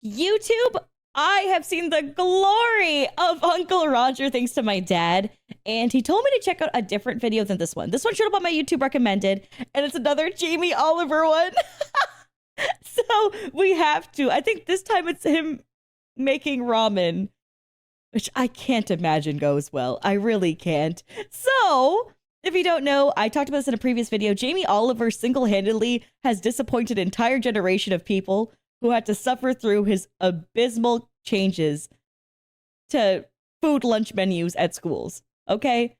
YouTube, I have seen the glory of Uncle Roger thanks to my dad, and he told me to check out a different video than this one. This one showed up on my YouTube recommended, and it's another Jamie Oliver one. So we have to. I think this time it's him making ramen, which I can't imagine goes well. I really can't. So, if you don't know, I talked about this in a previous video. Jamie Oliver single-handedly has disappointed an entire generation of people who had to suffer through his abysmal changes to food lunch menus at schools. Okay?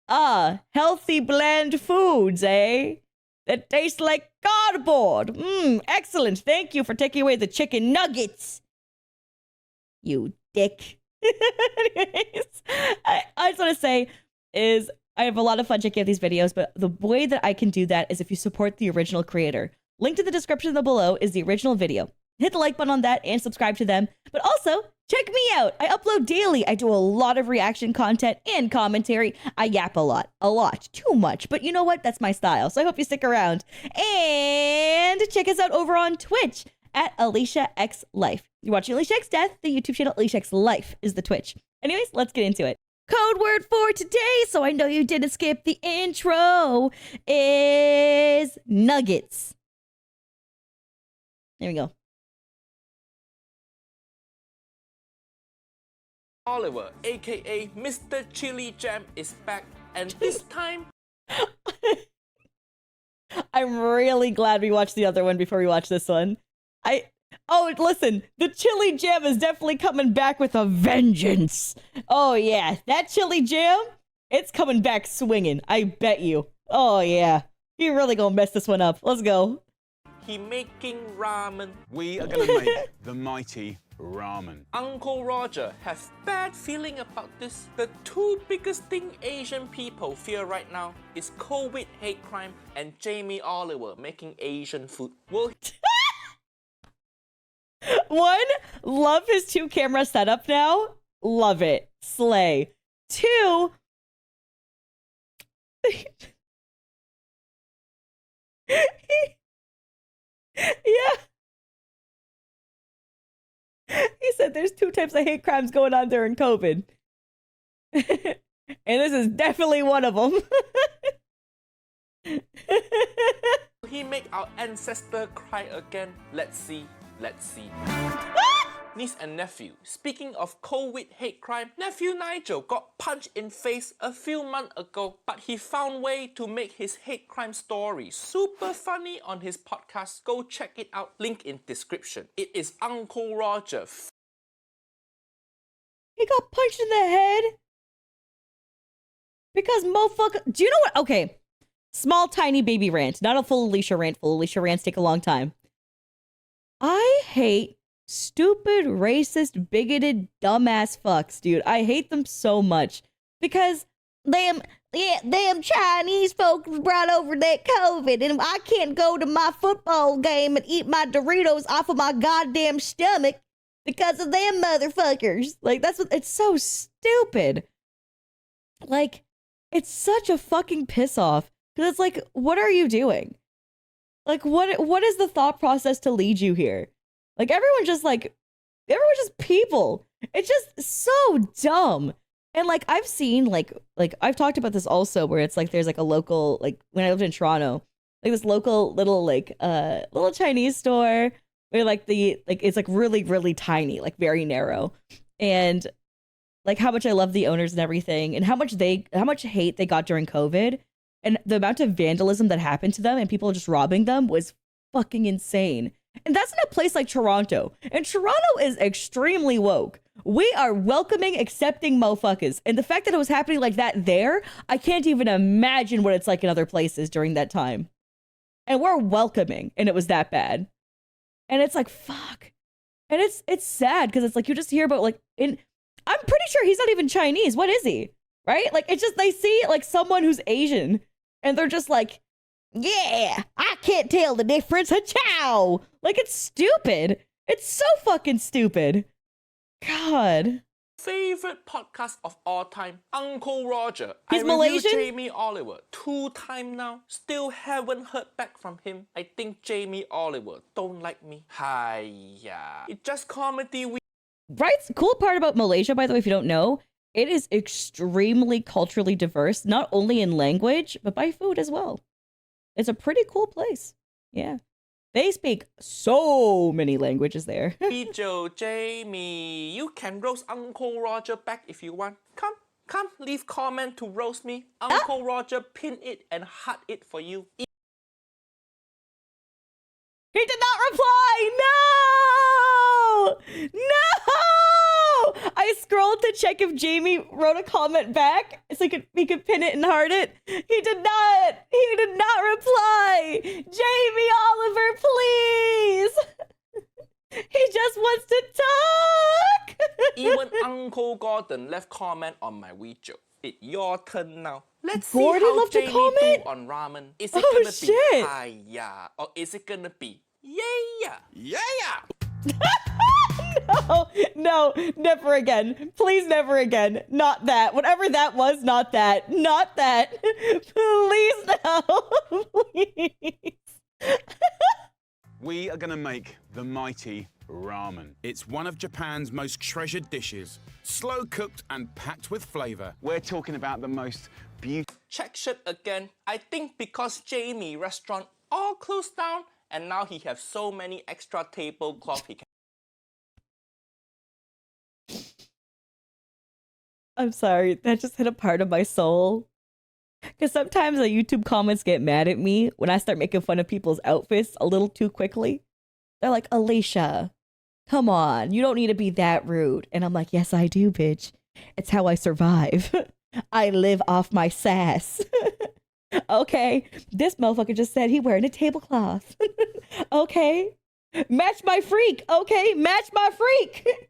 Healthy bland foods, eh? That taste like cardboard. Excellent. Thank you for taking away the chicken nuggets. You dick. Anyways, I just want to say is I have a lot of fun checking out these videos, but the way that I can do that is if you support the original creator. Link to the description below is the original video. Hit the like button on that and subscribe to them. But also, check me out. I upload daily. I do a lot of reaction content and commentary. I yap a lot, too much. But you know what? That's my style. So I hope you stick around. And check us out over on Twitch at Aliciaxlife. You're watching Aliciaxdeath, the YouTube channel. Aliciaxlife is the Twitch. Anyways, let's get into it. Code word for today, so I know you didn't skip the intro, is nuggets. There we go. Oliver, aka Mr. Chili Jam, is back, and this time I'm really glad we watched the other one before we watch this one. Oh, listen, the chili jam is definitely coming back with a vengeance. Oh yeah, that chili jam, it's coming back swinging. I bet you. Oh yeah, you're really gonna mess this one up. Let's go. he making ramen. We are going to make the mighty ramen. Uncle Roger has bad feeling about this. The two biggest thing Asian people fear right now is COVID hate crime and Jamie Oliver making Asian food. Will One, love his 2-camera setup now. Love it. Slay. 2, yeah. He said there's 2 types of hate crimes going on during COVID. And this is definitely one of them. he make our ancestor cry again? Let's see. Let's see. Niece and nephew. Speaking of COVID hate crime, nephew Nigel got punched in face a few months ago, but he found way to make his hate crime story super funny on his podcast. Go check it out. Link in description. It is Uncle Roger. He got punched in the head because motherfucker. Do you know what? Okay, small tiny baby rant, not a full Alicia rant. Full Alicia rants take a long time. I hate stupid, racist, bigoted, dumbass fucks, dude. I hate them so much because them Chinese folks brought over that COVID, and I can't go to my football game and eat my Doritos off of my goddamn stomach because of them motherfuckers. Like, that's what, it's so stupid. Like, it's such a fucking piss off because it's like, what are you doing? Like, what is the thought process to lead you here? Like, everyone's just people. It's just so dumb. And like, I've seen like I've talked about this also, where it's like there's like a local, like when I lived in Toronto, like this local little little Chinese store where like it's like really, really tiny, like very narrow. And like how much I love the owners and everything, and how much hate they got during COVID. And the amount of vandalism that happened to them and people just robbing them was fucking insane. And that's in a place like Toronto. And Toronto is extremely woke. We are welcoming, accepting motherfuckers. And the fact that it was happening like that there, I can't even imagine what it's like in other places during that time. And we're welcoming, and it was that bad. And it's like, fuck. And it's sad because it's like you just hear about I'm pretty sure he's not even Chinese. What is he? Right? Like, it's just they see like someone who's Asian. And they're just like, yeah, I can't tell the difference. Ha-chow! Like, it's stupid. It's so fucking stupid. God. Favorite podcast of all time, Uncle Roger. He's I Malaysian? reviewed Jamie Oliver 2 times now. Still haven't heard back from him. I think Jamie Oliver don't like me. Hiya. It's just comedy. Right? Cool part about Malaysia, by the way, if you don't know, it is extremely culturally diverse, not only in language, but by food as well. It's a pretty cool place. Yeah. They speak so many languages there. Joe, Jamie, you can roast Uncle Roger back if you want. Come, leave comment to roast me. Uncle Roger pin it and heart it for you. He did not reply! No! No! I scrolled to check if Jamie wrote a comment back so he could pin it and heart it. He did not! He did not reply! Jamie Oliver, please! He just wants to talk! Even Uncle Gordon left comment on my video. It's your turn now. Let's see Gordon how left a Jamie comment? do on ramen. Is it Oh, gonna shit. be hiya or is it gonna be yeah? No, never again. Please, never again. Not that. Whatever that was, not that. Not that. Please, no. Please. We are going to make the mighty ramen. It's one of Japan's most treasured dishes, slow cooked and packed with flavor. We're talking about the most beautiful. Check shit again. I think because Jamie restaurant all closed down and now he have so many extra tablecloth he can. I'm sorry. That just hit a part of my soul. Because sometimes the YouTube comments get mad at me when I start making fun of people's outfits a little too quickly. They're like, Alicia, come on. You don't need to be that rude. And I'm like, yes, I do, bitch. It's how I survive. I live off my sass. Okay. This motherfucker just said he wearing a tablecloth. Okay. Match my freak. Okay. Match my freak.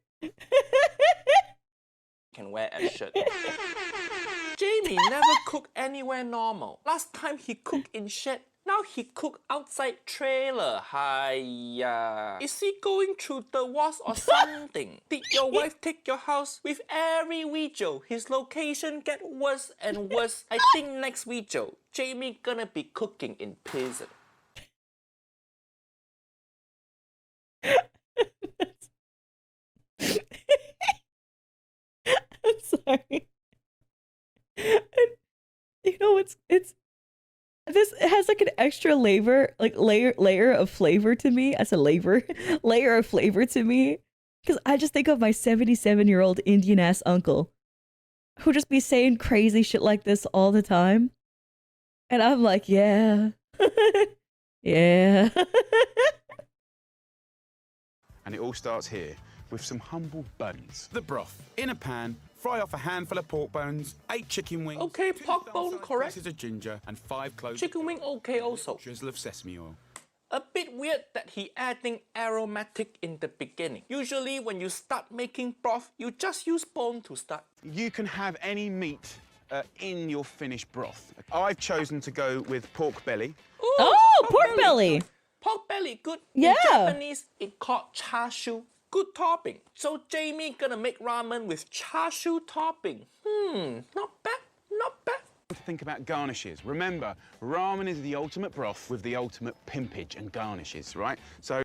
Can wear a shirt. Jamie never cooked anywhere normal. Last time he cooked in shed. Now he cook outside trailer. Hiya. Is he going through the walls or something? Did your wife take your house? With every video, his location get worse and worse. I think next video, Jamie gonna be cooking in prison. I'm sorry. You know, it's this has like an extra layer of flavor to me. I said layer of flavor to me, because I just think of my 77-year-old Indian ass uncle who just be saying crazy shit like this all the time, and I'm like, yeah, yeah. And it all starts here with some humble buns. The broth. In a pan, fry off a handful of pork bones, 8 chicken wings, Okay, 2 pork bone, thumb-sized correct. pieces of ginger, and 5 cloves Chicken wing okay also. drizzle of sesame oil. A bit weird that he adding aromatic in the beginning. Usually when you start making broth, you just use bone to start. You can have any meat in your finished broth. I've chosen to go with pork belly. Ooh, Oh, pork belly. Pork belly, good. Yeah. In Japanese, it called char siu. Good topping. So Jamie gonna make ramen with char siu topping. Not bad, not bad. Think about garnishes. Remember, ramen is the ultimate broth with the ultimate pimpage and garnishes, right? So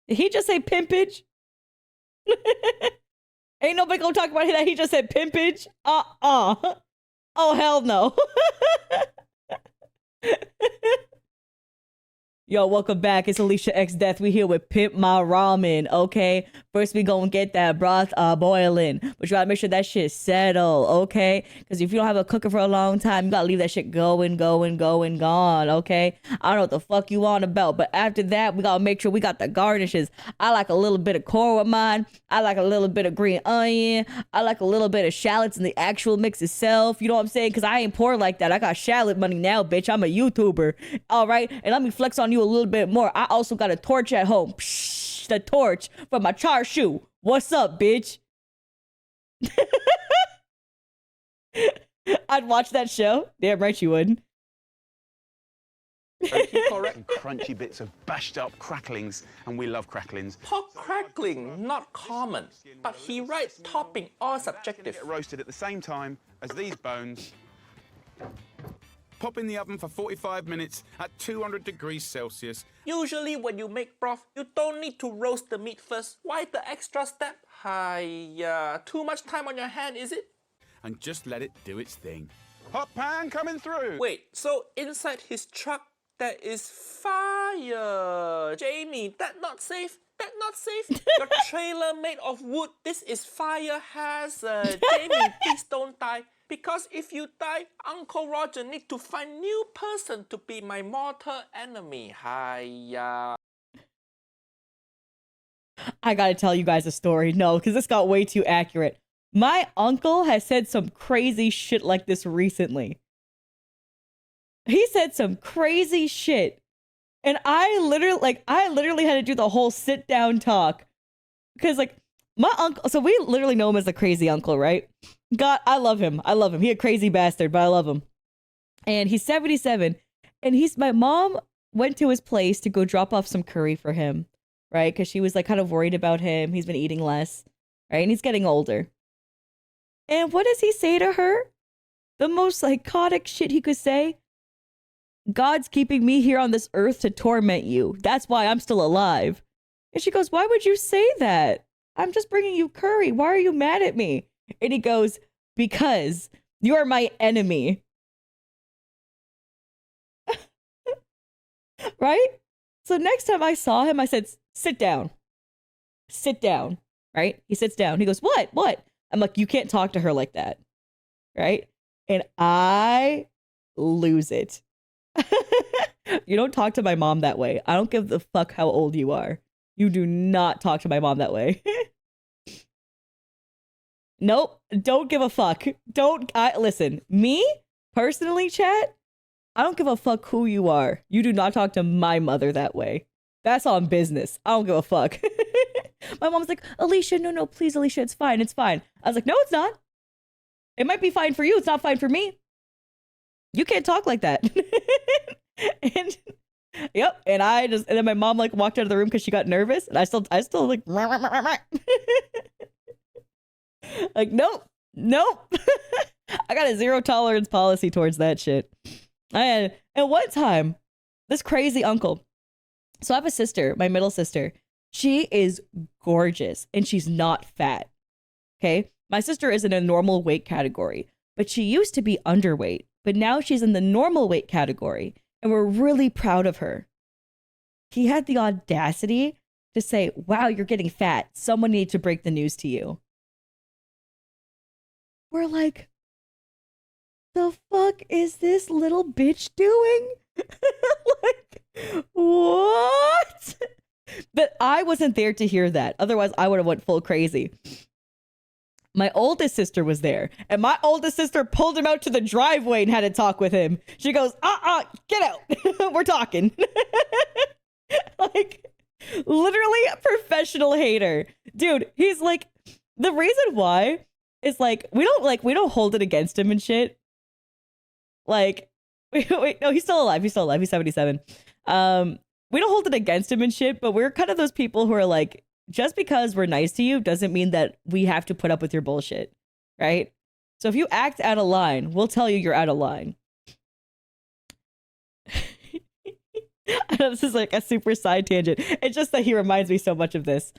Did he just say pimpage? Ain't nobody gonna talk about that. He just said pimpage. Oh, hell no. Yo, welcome back. It's Aliciaxdeath. We here with Pimp My Ramen, okay? First, we gonna get that broth boiling. But you gotta make sure that shit settle, okay? Because if you don't have a cooker for a long time, you gotta leave that shit going, gone, okay? I don't know what the fuck you on about, but after that, we gotta make sure we got the garnishes. I like a little bit of corn with mine. I like a little bit of green onion. I like a little bit of shallots in the actual mix itself. You know what I'm saying? Because I ain't poor like that. I got shallot money now, bitch. I'm a YouTuber, all right? And let me flex on you a little bit more. I also got a torch at home. Psh, the torch for my char siu. What's up, bitch? I'd watch that show. Damn right you would. Correct. Some crunchy bits of bashed up cracklings, and we love cracklings. Pork crackling, not common. But he writes topping all subjective. Get roasted at the same time as these bones. Pop in the oven for 45 minutes at 200 degrees Celsius. Usually when you make broth, you don't need to roast the meat first. Why the extra step? Hiya, too much time on your hand, is it? And just let it do its thing. Hot pan coming through. Wait, so inside his truck there is fire. Jamie, that not safe? That not safe? Your trailer made of wood. This is fire hazard. Jamie, please don't die. Because if you die, Uncle Roger need to find new person to be my mortal enemy. Hiya. I gotta tell you guys a story. No, because this got way too accurate. My uncle has said some crazy shit like this recently. He said some crazy shit. And I literally had to do the whole sit down talk. Because like my uncle, so we literally know him as the crazy uncle, right? God, I love him. I love him. He a crazy bastard, but I love him. And he's 77. And my mom went to his place to go drop off some curry for him, right? Because she was like kind of worried about him. He's been eating less, right? And he's getting older. And what does he say to her? The most psychotic shit he could say. God's keeping me here on this earth to torment you. That's why I'm still alive. And she goes, why would you say that? I'm just bringing you curry. Why are you mad at me? And he goes, because you are my enemy. Right? So next time I saw him, I said, sit down. Sit down. Right? He sits down. He goes, what? What? I'm like, you can't talk to her like that. Right? And I lose it. You don't talk to my mom that way. I don't give the fuck how old you are. You do not talk to my mom that way. Nope. Don't give a fuck. Listen, me personally, chat, I don't give a fuck who you are. You do not talk to my mother that way. That's on business. I don't give a fuck. My mom's like, Alicia, no, please, Alicia, it's fine. It's fine. I was like, no, it's not. It might be fine for you. It's not fine for me. You can't talk like that. And yep. And then my mom like walked out of the room because she got nervous. And I still like, like, nope. I got a zero tolerance policy towards that shit. And one time, this crazy uncle. So I have a sister, my middle sister. She is gorgeous and she's not fat. Okay. My sister is in a normal weight category, but she used to be underweight, but now she's in the normal weight category and we're really proud of her. He had the audacity to say, wow, you're getting fat. Someone needs to break the news to you. We're like, the fuck is this little bitch doing? Like, what? But I wasn't there to hear that. Otherwise, I would have went full crazy. My oldest sister was there, and my oldest sister pulled him out to the driveway and had a talk with him. She goes, get out. We're talking. Like, literally a professional hater. Dude, he's like, the reason why is like, we don't hold it against him and shit. Like, wait, no, he's still alive. He's 77. We don't hold it against him and shit, but we're kind of those people who are like, just because we're nice to you doesn't mean that we have to put up with your bullshit, right? So if you act out of line, we'll tell you you're out of line. I know this is like a super side tangent. It's just that he reminds me so much of this.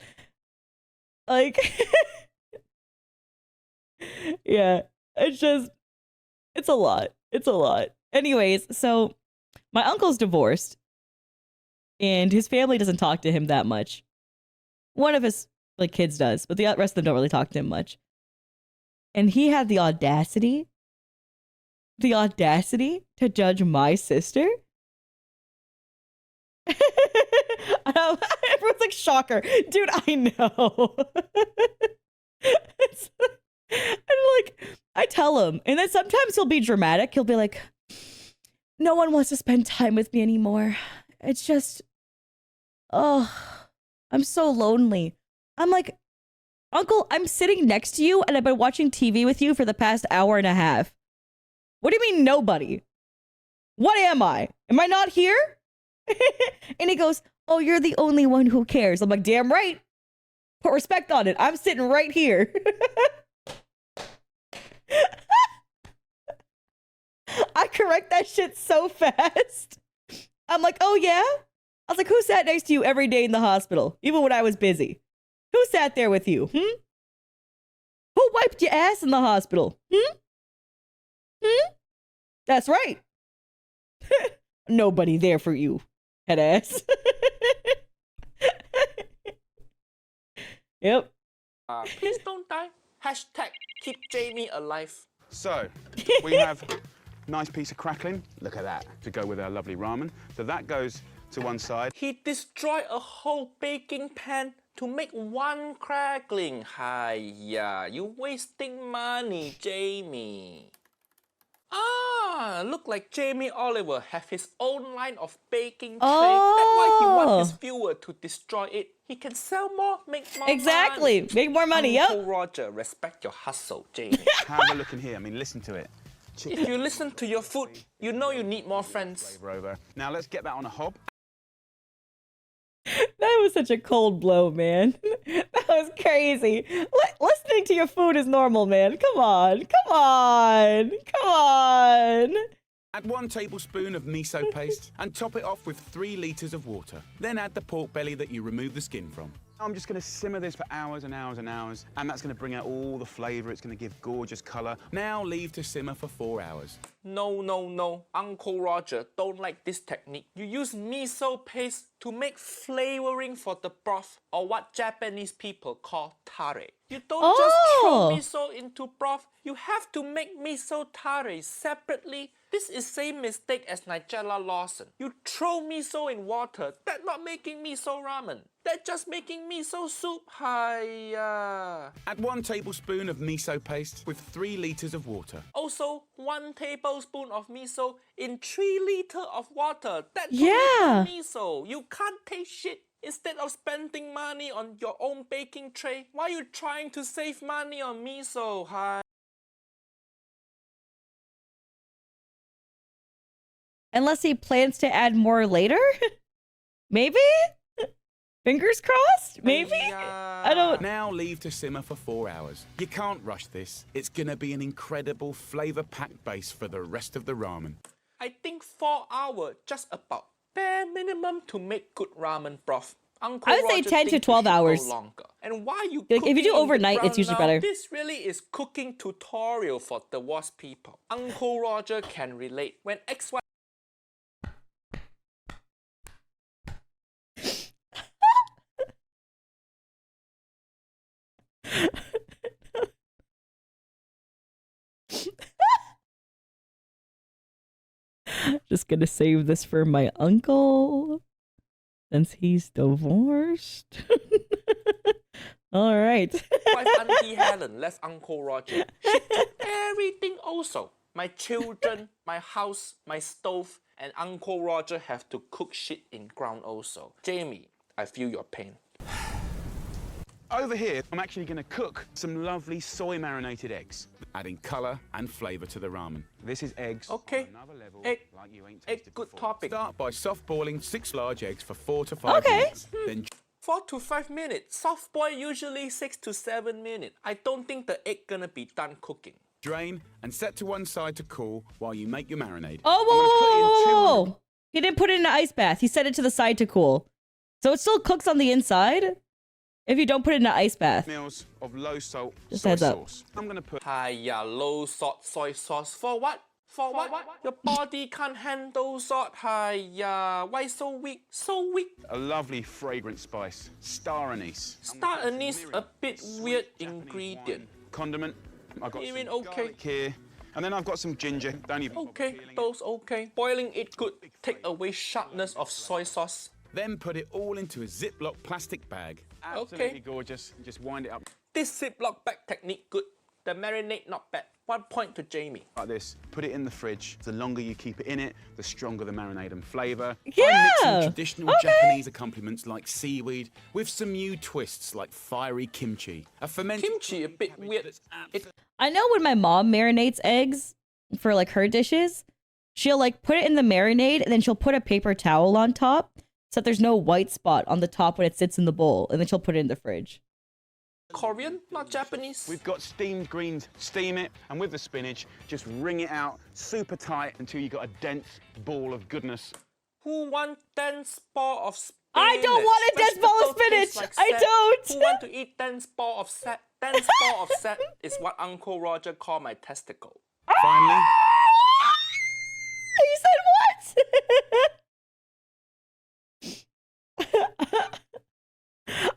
Like, yeah, it's a lot. It's a lot. Anyways, so my uncle's divorced and his family doesn't talk to him that much. One of his like kids does, but the rest of them don't really talk to him much. And he had the audacity to judge my sister. I know, everyone's like, shocker. Dude, I know. And like, I tell him, and then sometimes he'll be dramatic. He'll be like, no one wants to spend time with me anymore. It's just, oh, I'm so lonely. I'm like, Uncle, I'm sitting next to you and I've been watching TV with you for the past hour and a half. What do you mean nobody? What am I? Am I not here? And he goes, oh, you're the only one who cares. I'm like, damn right. Put respect on it. I'm sitting right here. I correct that shit so fast. I'm like, oh yeah? I was like, who sat next to you every day in the hospital? Even when I was busy. Who sat there with you? Who wiped your ass in the hospital? That's right. Nobody there for you, head ass. Yep. Please don't die. Hashtag keep Jamie alive. So, we have a nice piece of crackling. Look at that, to go with our lovely ramen. So that goes to one side. He destroyed a whole baking pan to make one crackling. Hiya, you wasting money, Jamie. Look like Jamie Oliver have his own line of baking tray. That's why he wants his viewer to destroy it. He can sell more, make more Exactly. money. Make more money, Uncle yep. Roger, respect your hustle, Jamie. Have a look in here. I mean, listen to it. If you listen to your food, you know you need more friends. Flavor over. Now let's get that on a hob. That was such a cold blow, man. That was crazy. Listening to your food is normal, man. Come on. Come on. Come on. Add 1 tablespoon of miso paste and top it off with 3 litres of water. Then add the pork belly that you remove the skin from. I'm just going to simmer this for hours and hours and hours, and that's going to bring out all the flavour. It's going to give gorgeous colour. Now leave to simmer for 4 hours. No, no, no. Uncle Roger don't like this technique. You use miso paste to make flavoring for the broth, or what Japanese people call tare. You don't just throw miso into broth. You have to make miso tare separately. This is same mistake as Nigella Lawson. You throw miso in water. That's not making miso ramen. That's just making miso soup. Hiya. Add 1 tablespoon of miso paste with 3 litres of water. Also, 1 tablespoon of miso in 3 liters of water. That's miso. You can't taste shit. Instead of spending money on your own baking tray, why are you trying to save money on miso? Hi. Unless he plans to add more later? Maybe? Fingers crossed? Maybe? I don't... Now leave to simmer for 4 hours. You can't rush this. It's gonna be an incredible flavour-packed base for the rest of the ramen. I think 4 hours just about bare minimum to make good ramen broth. Uncle I would say Roger 10 to thinks 12 you should go hours. longer. And why you Like, if you do cooking in the overnight, it's ground usually now? better. This really is cooking tutorial for the WASP people. Uncle Roger can relate. When XY Just gonna save this for my uncle since he's divorced. All right. wife Auntie Helen left Uncle Roger. She took everything also. My children, my house, my stove, and Uncle Roger have to cook shit in ground also. Jamie, I feel your pain. Over here, I'm actually going to cook some lovely soy marinated eggs, adding colour and flavour to the ramen. This is eggs. Okay. On another level, Egg. like you ain't Egg, tasted good before. topic. Start by soft boiling 6 large eggs for 4 to 5 Okay. minutes. Then 4 to 5 minutes. Soft boil usually 6 to 7 minutes. I don't think the egg gonna be done cooking. drain and set to one side to cool while you make your marinade. Oh, whoa, whoa, whoa. He didn't put it in an ice bath. He set it to the side to cool. So it still cooks on the inside if you don't put it in an ice bath. Mils of low salt Just soy heads up. sauce. I'm going to put Hiya, low salt soy sauce. For what? For what? Your body can't handle salt. Hiya, why so weak? So weak. a lovely fragrant spice, star anise. Star anise, a bit weird ingredient. Condiment. I've got You some mean okay? garlic here. And then I've got some ginger. Don't even bother Okay, peeling it. those okay. Boiling it good. Take away sharpness of soy sauce. Then put it all into a Ziploc plastic bag. Absolutely Okay. gorgeous. Just wind it up This Ziploc bag technique good. The marinade not bad. 1 point to Jamie. like this. Put it in the fridge. The longer you keep it in it, the stronger the marinade and flavour. I'm Yeah. mixing traditional Japanese accompaniments like seaweed with some new twists like fiery kimchi. A fermented Kimchi a bit weird. that's It I know when my mom marinates eggs for like her dishes, she'll like put it in the marinade and then she'll put a paper towel on top so that there's no white spot on the top when it sits in the bowl, and then she'll put it in the fridge. Korean, not Japanese. We've got steamed greens, steam it, and with the spinach, just wring it out super tight until you got a dense ball of goodness. Who want dense ball of spinach? I don't want a dense ball of Vegetable tastes spinach. like I sap. don't. Who want to eat dense ball of sap? Dense ball of sap is what Uncle Roger called my testicle. Finally, You said what?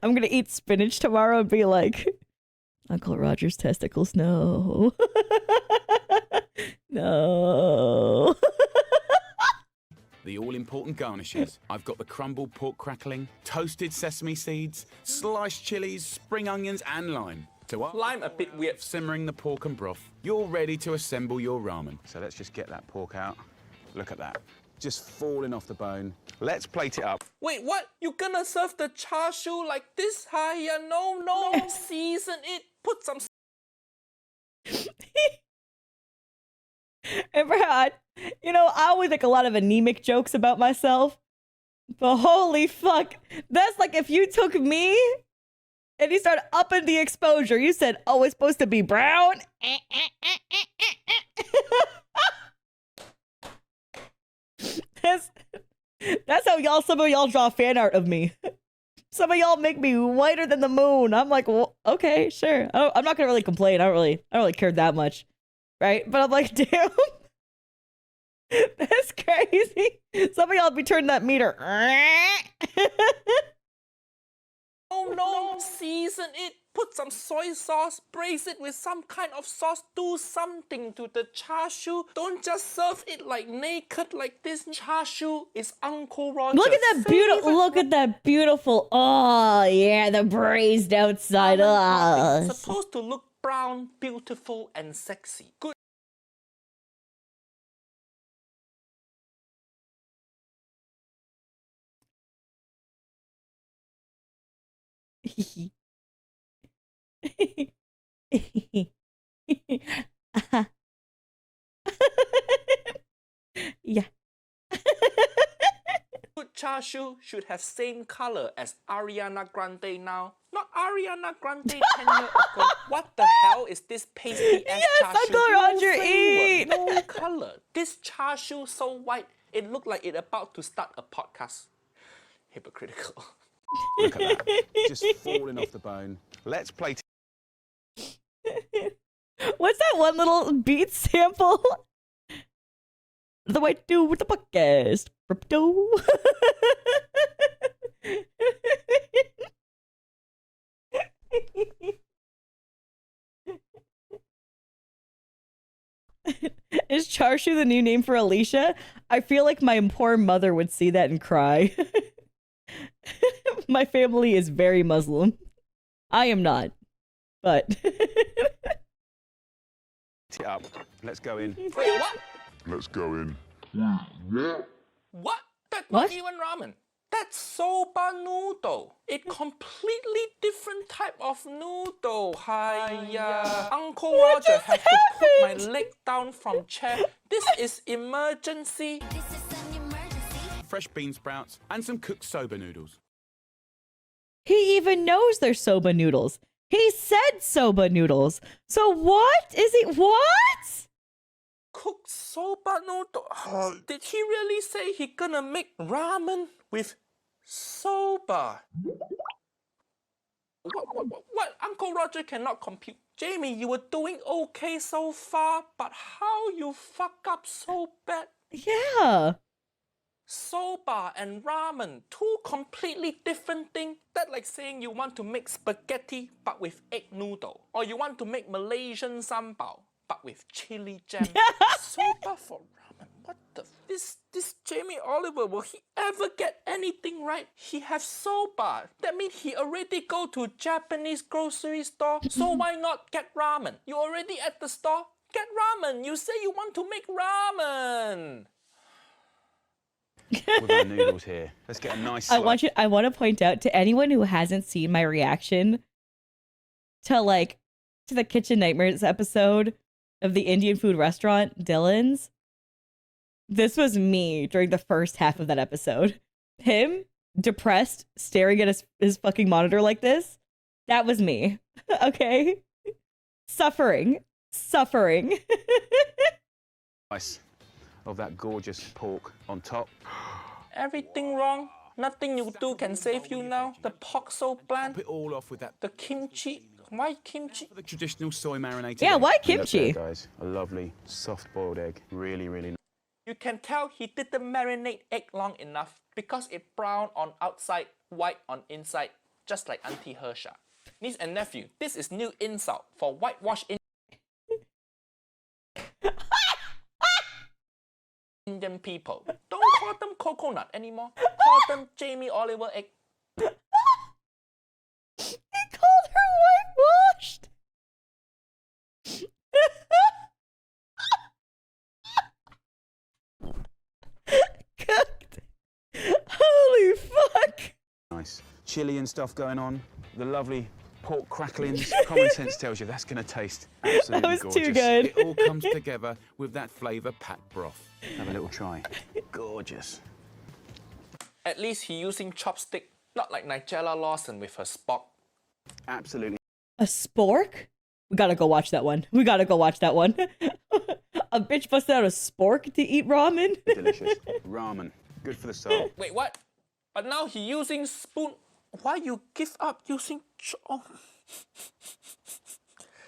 I'm gonna eat spinach tomorrow and be like, Uncle Roger's testicles, no. No. the all-important garnishes. I've got the crumbled pork crackling, toasted sesame seeds, sliced chilies, spring onions, and lime. So Lime a bit weird. simmering the pork and broth, you're ready to assemble your ramen. So let's just get that pork out. Look at that. Just falling off the bone. Let's plate it up. Wait, what? You gonna serve the char siu like this? Hiya, no. Season it. Put some. And Brad, you know, I always make a lot of anemic jokes about myself. But holy fuck. That's like if you took me and you started upping the exposure. You said, oh, it's supposed to be brown. That's how some of y'all draw fan art of me. Some of y'all make me whiter than the moon. I'm like, well, okay, sure. I'm not gonna really complain. I don't really care that much, right? But I'm like, damn, that's crazy. Some of y'all be turning that meter. No, season it. Put some soy sauce, braise it with some kind of sauce, do something to the char siu. Don't just serve it like naked like this. Char siu is Uncle Roger's Look at that beautiful. Look at that beautiful. Oh yeah, the braised outside. Oh. It's supposed to look brown, beautiful, and sexy. Good. Yeah. Good char siu should have same color as Ariana Grande now. Not Ariana Grande 10 years ago. What the hell is this pasty ass Yes, char siu? Uncle Roger, no flavor, eat. no color. This char siu so white, it looked like it about to start a podcast. Hypocritical. Look at that. Just falling off the bone. Let's plate it. What's that one little beat sample? The white dude with the podcast. Crypto. Is char siu the new name for Alicia? I feel like my poor mother would see that and cry. My family is very Muslim. I am not, but it up. Let's go in. Wait, what? Let's go in. What? That's What? not even ramen. That's soba noodle. A completely different type of noodle. Hiya. Uncle Roger just has to put my happened? leg down from chair. This is emergency. Fresh bean sprouts and some cooked soba noodles. he even knows they're soba noodles. He said soba noodles. So what is it? What? Cooked soba noodle. Did he really say he gonna make ramen with soba? What? Uncle Roger cannot compute. Jamie, you were doing okay so far, but how you fuck up so bad? Yeah. Soba and ramen, two completely different things. That's like saying you want to make spaghetti but with egg noodle, or you want to make Malaysian sambal but with chili jam. Soba for ramen. What the? This Jamie Oliver, will he ever get anything right? He have soba. That means he already go to Japanese grocery store. So why not get ramen? You already at the store. Get ramen. You say you want to make ramen. With our noodles here. Let's get a nice I want to point out to anyone who hasn't seen my reaction to the Kitchen Nightmares episode of the Indian food restaurant, Dylan's. This was me during the first half of that episode. Him, depressed, staring at his fucking monitor like this. That was me. Okay? Suffering. Nice of that gorgeous pork on top. Everything wrong. Nothing you do can save you now. The pork so bland. Top it all off with that. The kimchi. Why kimchi? The traditional soy marinated. Yeah, egg. why Look kimchi? there, guys. A lovely soft boiled egg. Really, really nice. You can tell he didn't marinate egg long enough because it brown on outside, white on inside, just like Auntie Hersha. Niece and nephew, this is new insult for whitewash Indian people. Don't call them coconut anymore. Call them Jamie Oliver egg. He called her whitewashed. Cooked. Holy fuck. Nice. Chili and stuff going on. The lovely pork cracklings. Common sense tells you that's going to taste absolutely That was gorgeous. too good. It all comes together with that flavour packed broth. Have a little try. Gorgeous. At least he using chopstick, not like Nigella Lawson with her spock. Absolutely. A spork? We gotta go watch that one. A bitch busted out a spork to eat ramen? Delicious. Ramen. Good for the soul. Wait, what? But now he using spoon. Why you give up using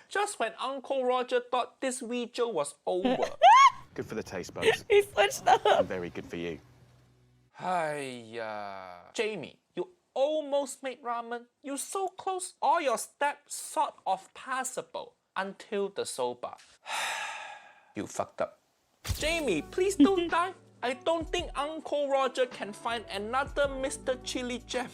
Just when Uncle Roger thought this video was over. Good for the taste buds. He switched up. And very good for you. Hiya. Jamie, you almost made ramen. You so close. All your steps sort of passable until the soba. You fucked up. Jamie, please don't die. I don't think Uncle Roger can find another Mr. Chili Jam.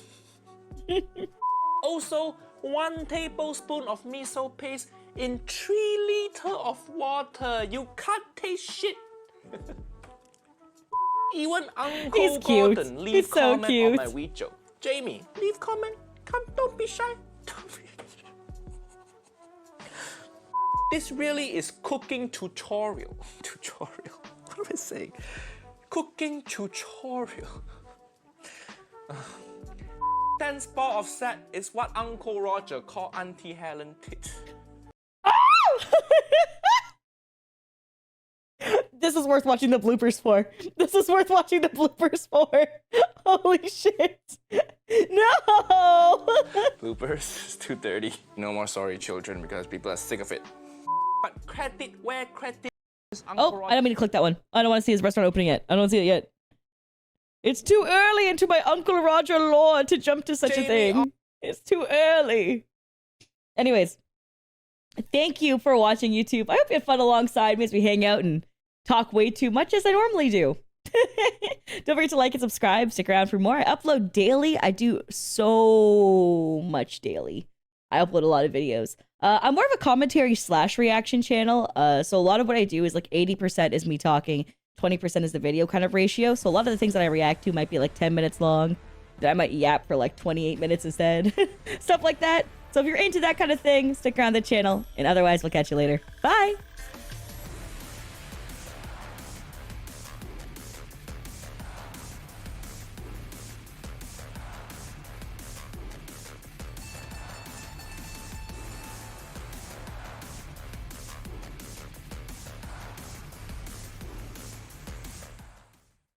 Also, 1 tablespoon of miso paste in 3 liters of water. You can't taste shit. Even Uncle He's cute. Gordon leave He's so comment cute. on my video. Jamie, leave comment. Come, don't be shy. This really is cooking tutorial. Tutorial. What am I saying? Cooking tutorial. 10 spot of set is what Uncle Roger called Auntie Helen tit. This is worth watching the bloopers for. Holy shit. No! Bloopers is too dirty. No more sorry children because people are sick of it. But credit where credit is Uncle Oh, Roger. I don't mean to click that one. I don't want to see his restaurant opening yet. I don't want to see it yet. It's too early into my Uncle Roger lore to jump to such a Jamie, thing. It's too early. Anyways, thank you for watching, YouTube. I hope you had fun alongside me as we hang out and talk way too much as I normally do. Don't forget to like and subscribe. Stick around for more. I upload daily. I do so much daily. I upload a lot of videos. I'm more of a commentary / reaction channel. So a lot of what I do is like 80% is me talking, 20% is the video kind of ratio. So a lot of the things that I react to might be like 10 minutes long. That I might yap for like 28 minutes instead. Stuff like that. So if you're into that kind of thing, stick around the channel. And otherwise, we'll catch you later. Bye!